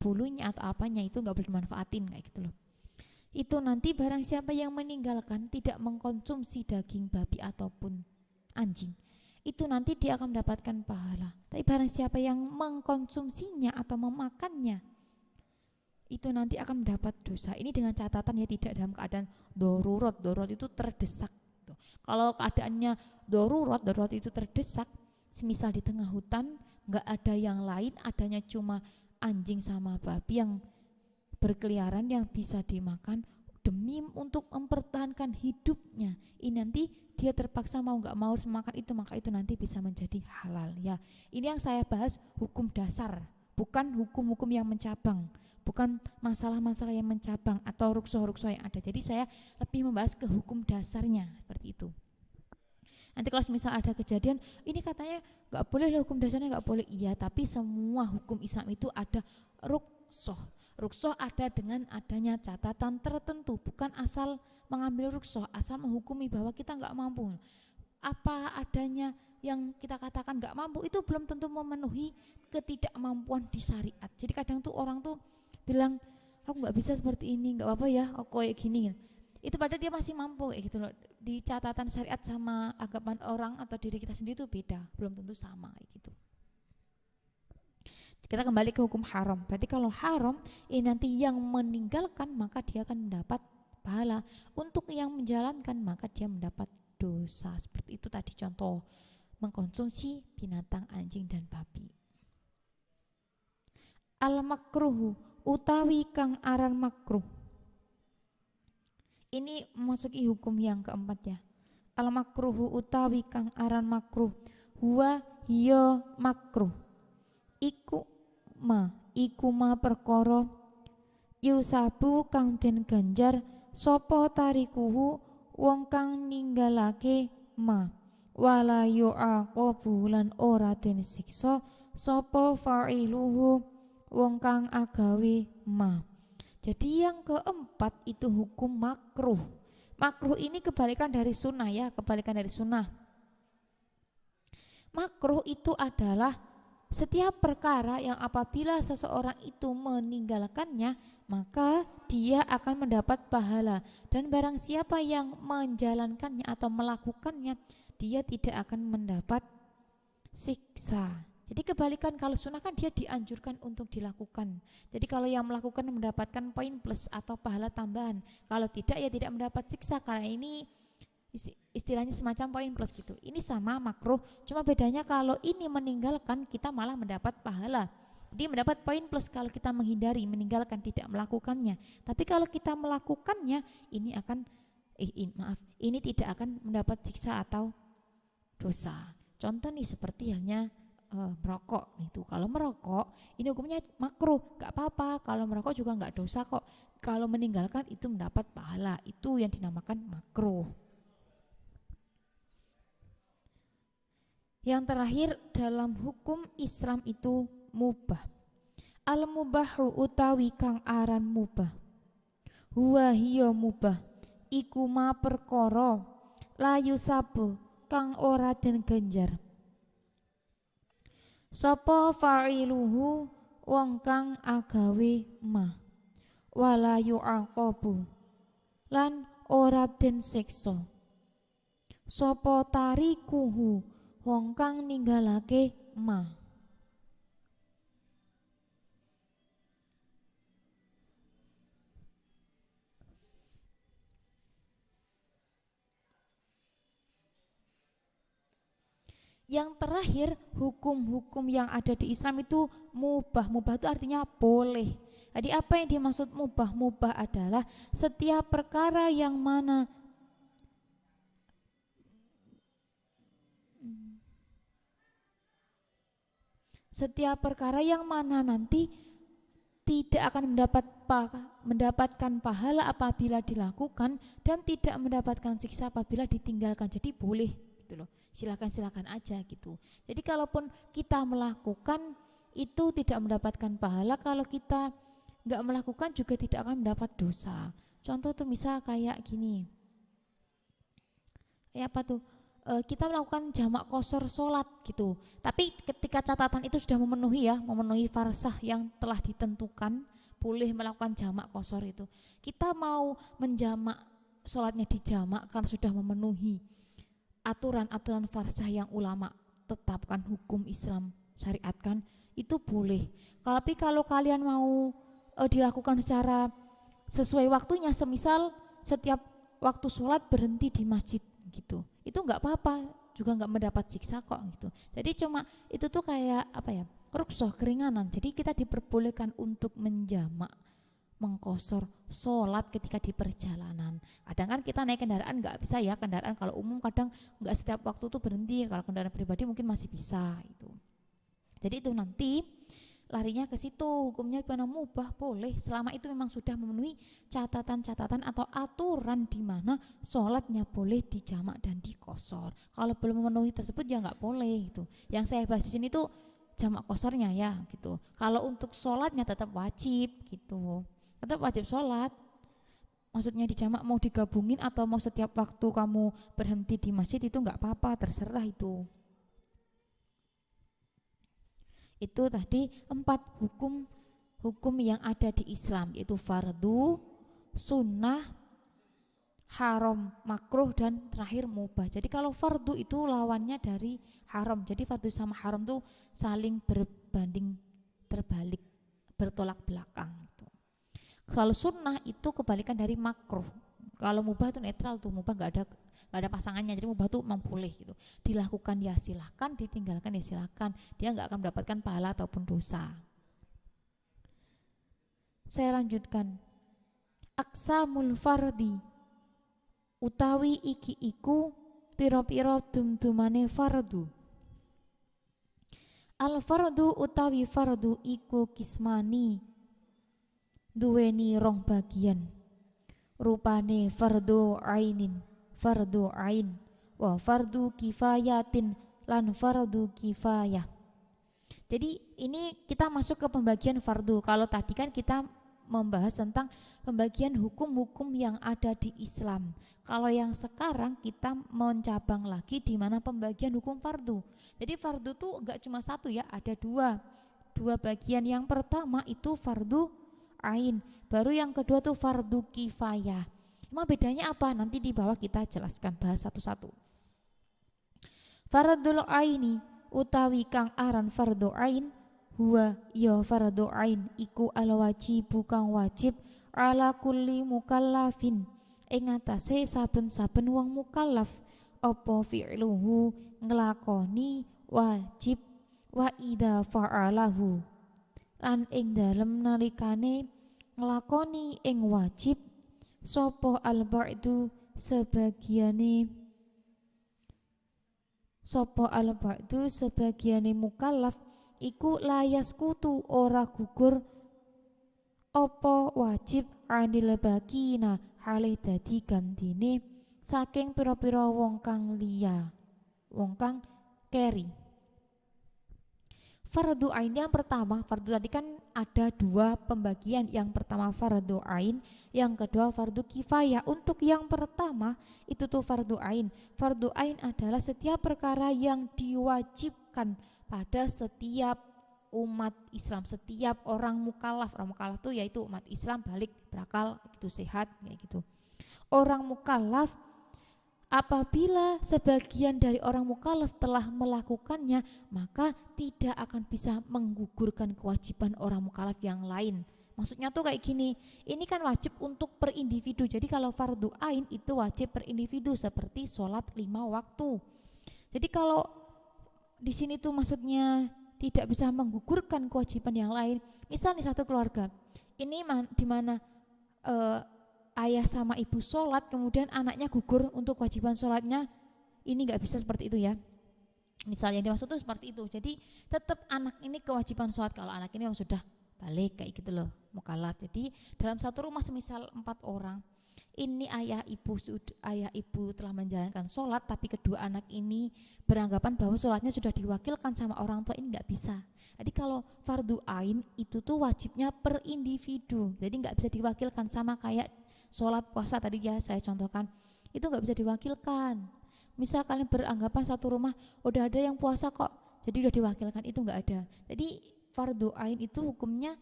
bulunya atau apanya itu nggak boleh dimanfaatin kayak gitu loh. Itu nanti barang siapa yang meninggalkan tidak mengkonsumsi daging babi ataupun anjing, itu nanti dia akan mendapatkan pahala. Tapi barang siapa yang mengkonsumsinya atau memakannya, itu nanti akan mendapat dosa. Ini dengan catatan ya tidak dalam keadaan darurat. Darurat itu terdesak. Kalau keadaannya darurat itu terdesak, semisal di tengah hutan nggak ada yang lain, adanya cuma anjing sama babi yang berkeliaran yang bisa dimakan demi untuk mempertahankan hidupnya, ini nanti dia terpaksa mau nggak mau harus makan itu, maka itu nanti bisa menjadi halal ya. Ini yang saya bahas hukum dasar, bukan hukum-hukum yang mencabang, bukan masalah-masalah yang mencabang atau ruksoh-ruksoh yang ada. Jadi saya lebih membahas ke hukum dasarnya seperti itu. Nanti kalau misal ada kejadian ini katanya nggak boleh, hukum dasarnya nggak boleh, iya, tapi semua hukum Islam itu ada ruksoh. Ruksoh ada dengan adanya catatan tertentu, bukan asal mengambil ruksoh, asal menghukumi bahwa kita nggak mampu. Apa adanya yang kita katakan nggak mampu itu belum tentu memenuhi ketidakmampuan di syariat. Jadi kadang tuh orang tuh bilang aku nggak bisa seperti ini, nggak apa-apa ya, aku kayak gini. Itu padahal dia masih mampu kayak gitu loh. Di catatan syariat sama anggapan orang atau diri kita sendiri itu beda, belum tentu sama kayak gitu. Kita kembali ke hukum haram. Berarti kalau haram ini nanti yang meninggalkan maka dia akan mendapat pahala, untuk yang menjalankan maka dia mendapat dosa. Seperti itu tadi contoh mengkonsumsi binatang anjing dan babi. Al makruhu utawi kang aran makruh. Ini memasuki hukum yang keempat ya. Al makruhu utawi kang aran makruh, huwa hiya makruh. Iku ma perkara yusabu kang den ganjar sapa tarikuhu wong kang ninggalake ma, wala yu'aqabu lan ora den siksa sapa fa'iluhu wong kang agawe ma. Jadi yang keempat itu hukum makruh. Makruh ini kebalikan dari sunnah ya, kebalikan dari sunnah. Makruh itu adalah setiap perkara yang apabila seseorang itu meninggalkannya maka dia akan mendapat pahala, dan barang siapa yang menjalankannya atau melakukannya dia tidak akan mendapat siksa. Jadi kebalikan, kalau sunnah kan dia dianjurkan untuk dilakukan. Jadi kalau yang melakukan mendapatkan poin plus atau pahala tambahan, kalau tidak ya tidak mendapat siksa, karena ini istilahnya semacam poin plus gitu. Ini sama makruh, cuma bedanya kalau ini meninggalkan kita malah mendapat pahala. Dia mendapat poin plus kalau kita menghindari, meninggalkan, tidak melakukannya. Tapi kalau kita melakukannya, ini akan ini tidak akan mendapat siksa atau dosa. Contoh nih seperti halnya merokok itu. Kalau merokok ini hukumnya makruh, gak apa-apa. Kalau merokok juga gak dosa kok. Kalau meninggalkan itu mendapat pahala. Itu yang dinamakan makruh. Yang terakhir dalam hukum Islam itu mubah. Al mubahu utawi kang aran mubah, huwa hiya mubah iku ma perkara layu sabu kang ora den ganjar sapa fa'iluhu wong kang agawe ma, wala yu'aqabu lan ora den siksa sapa tarikuhu wong kang ninggalake ma. Yang terakhir hukum-hukum yang ada di Islam itu mubah. Mubah itu artinya boleh. Jadi apa yang dimaksud mubah? Mubah adalah setiap perkara yang mana nanti tidak akan mendapatkan pahala apabila dilakukan dan tidak mendapatkan siksa apabila ditinggalkan. Jadi boleh gitu loh. Silakan aja gitu. Jadi kalaupun kita melakukan itu tidak mendapatkan pahala, kalau kita nggak melakukan juga tidak akan mendapat dosa. Contoh tuh misal kayak gini. Kayak apa tuh? kita melakukan jamak qashar sholat gitu. Tapi ketika catatan itu sudah memenuhi ya, memenuhi farsah yang telah ditentukan, boleh melakukan jamak qashar itu. Kita mau menjamak sholatnya dijamak karena sudah memenuhi aturan-aturan farsah yang ulama tetapkan, hukum Islam syariatkan, itu boleh. Tapi kalau kalian mau dilakukan secara sesuai waktunya, semisal setiap waktu sholat berhenti di masjid gitu, itu nggak apa-apa, juga nggak mendapat siksa kok gitu. Jadi cuma itu tuh kayak apa ya, rukhsah, keringanan. Jadi kita diperbolehkan untuk menjamak, mengqashar sholat ketika di perjalanan. Kadang kan kita naik kendaraan nggak bisa ya, kendaraan kalau umum kadang nggak setiap waktu tuh berhenti, kalau kendaraan pribadi mungkin masih bisa itu. Jadi itu nanti larinya ke situ, hukumnya pidana mubah boleh selama itu memang sudah memenuhi catatan-catatan atau aturan di mana sholatnya boleh dijamak dan diqashar. Kalau belum memenuhi tersebut ya nggak boleh itu. Yang saya bahas di sini tuh jamak qasharnya ya gitu. Kalau untuk sholatnya tetap wajib gitu, tetap wajib sholat. Maksudnya dijamak mau digabungin atau mau setiap waktu kamu berhenti di masjid itu nggak apa-apa, terserah itu. Itu tadi 4 hukum yang ada di Islam, yaitu fardu, sunnah, haram, makruh, dan terakhir mubah. Jadi kalau fardu itu lawannya dari haram. Jadi fardu sama haram tuh saling berbanding terbalik, bertolak belakang gitu. Kalau sunnah itu kebalikan dari makruh. Kalau mubah itu netral tuh, mubah nggak ada pasangannya, jadi mubah tuh memang boleh gitu, dilakukan ya silahkan, ditinggalkan ya silahkan, dia nggak akan mendapatkan pahala ataupun dosa. Saya lanjutkan. Aqsamul fardi utawi iki iku piro-piro dum-dumane fardu. Al fardu utawi fardu iku kismani, duweni rong bagian, rupane fardu ainin, fardu ain, wa fardu kifayatin, lan fardu kifayah. Jadi ini kita masuk ke pembagian fardu. Kalau tadi kan kita membahas tentang pembagian hukum-hukum yang ada di Islam. Kalau yang sekarang kita mencabang lagi di mana pembagian hukum fardu. Jadi fardu tuh enggak cuma satu ya, ada dua bagian. Yang pertama itu fardu ain, baru yang kedua tuh fardu kifayah. Emang bedanya apa? Nanti di bawah kita jelaskan, bahas satu-satu. Fardul aini utawi kang aran fardu ain, huwa ya fardu ain iku al wajibu kang wajib ala kulli mukallafin, ing atase saben-saben wong mukallaf, apa fi'luhu nglakoni wajib, wa idza fa'alahu, lan ing dalem nalikane nglakoni ing wajib sopo al-ba'du sebagiane mukallaf iku layas kutu ora gugur opo wajib anil bakina hale dadi gantine saking pira-pira wong kang liya, wong kang keri. Fardu ain yang pertama, fardu tadi kan ada dua pembagian. Yang pertama fardu ain, yang kedua fardu kifayah. Untuk yang pertama itu tuh fardu ain. Fardu ain adalah setiap perkara yang diwajibkan pada setiap umat Islam, setiap orang mukallaf. Orang mukallaf tuh yaitu umat Islam balik berakal, itu sehat kayak gitu. Orang mukallaf, apabila sebagian dari orang mukallaf telah melakukannya, maka tidak akan bisa menggugurkan kewajiban orang mukallaf yang lain. Maksudnya tuh kayak gini, ini kan wajib untuk per individu. Jadi kalau fardu ain itu wajib per individu seperti sholat 5 waktu. Jadi kalau di sini tuh maksudnya tidak bisa menggugurkan kewajiban yang lain. Misalnya satu keluarga, ini di mana ayah sama ibu sholat, kemudian anaknya gugur untuk kewajiban sholatnya, ini nggak bisa seperti itu ya. Misalnya yang dimaksud itu seperti itu. Jadi tetap anak ini kewajiban sholat kalau anak ini yang sudah balik kayak gitu loh, mukallaf. Jadi dalam satu rumah semisal 4 orang, ini ayah ibu telah menjalankan sholat, tapi kedua anak ini beranggapan bahwa sholatnya sudah diwakilkan sama orang tua, ini nggak bisa. Jadi kalau fardu ain itu tuh wajibnya per individu, jadi nggak bisa diwakilkan, sama kayak sholat puasa tadi ya saya contohkan, itu nggak bisa diwakilkan. Misal kalian beranggapan satu rumah udah ada yang puasa kok, jadi udah diwakilkan, itu enggak ada. Jadi fardu ain itu hukumnya